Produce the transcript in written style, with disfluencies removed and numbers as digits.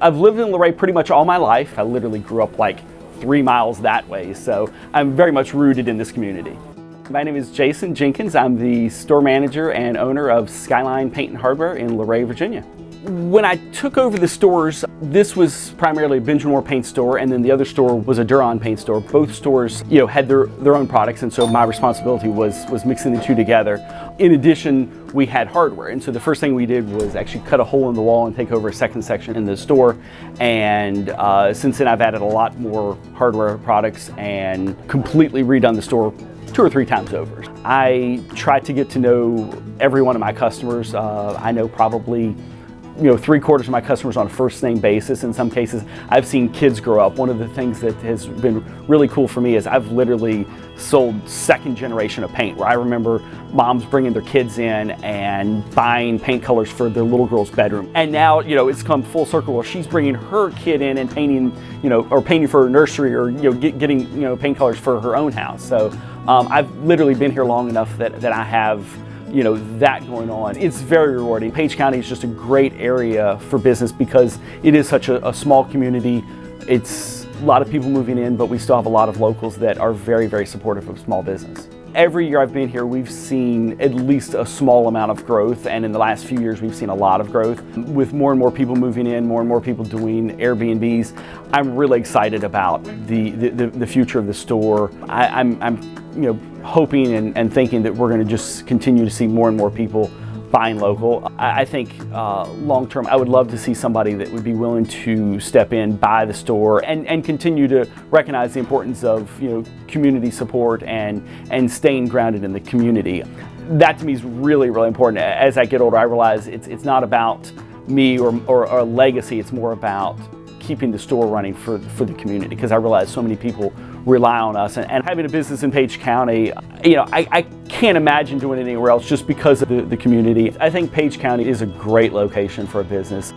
I've lived in Luray pretty much all my life. I literally grew up like 3 miles that way, so I'm very much rooted in this community. My name is Jenkins. I'm the store manager and owner of Skyline Paint Hardware in Luray, Virginia. When I took over the stores, this was primarily a Benjamin paint store, and then the other store was a Duron paint store. Both stores, had their own products, and so my responsibility was mixing the two together. In addition, we had hardware, and so the first thing we did was actually cut a hole in the wall and take over a second section in the store. And since then, I've added a lot more hardware products and completely redone the store 2 or 3 times over. I try to get to know every one of my customers. I know probably 3/4 of my customers on a first name basis. In some cases, I've seen kids grow up. One of the things that has been really cool for me is I've literally sold second generation of paint, where I remember moms bringing their kids in and buying paint colors for their little girl's bedroom. And now, it's come full circle where she's bringing her kid in and painting, or painting for her nursery, or, getting, paint colors for her own house. So I've literally been here long enough that I have that going on. It's very rewarding. Page County is just a great area for business because it is such a small community. It's a lot of people moving in, but we still have a lot of locals that are very, very supportive of small business. Every year I've been here, we've seen at least a small amount of growth, and in the last few years we've seen a lot of growth. With more and more people moving in, more and more people doing Airbnbs, I'm really excited about the future of the store. I'm hoping and thinking that we're going to just continue to see more and more people buying local. I think long term, I would love to see somebody that would be willing to step in, buy the store, and continue to recognize the importance of community support and staying grounded in the community. That to me is really, really important. As I get older, I realize it's not about me or a legacy. It's more about keeping the store running for the community, because I realize so many people rely on us. And having a business in Page County, I can't imagine doing it anywhere else just because of the community. I think Page County is a great location for a business.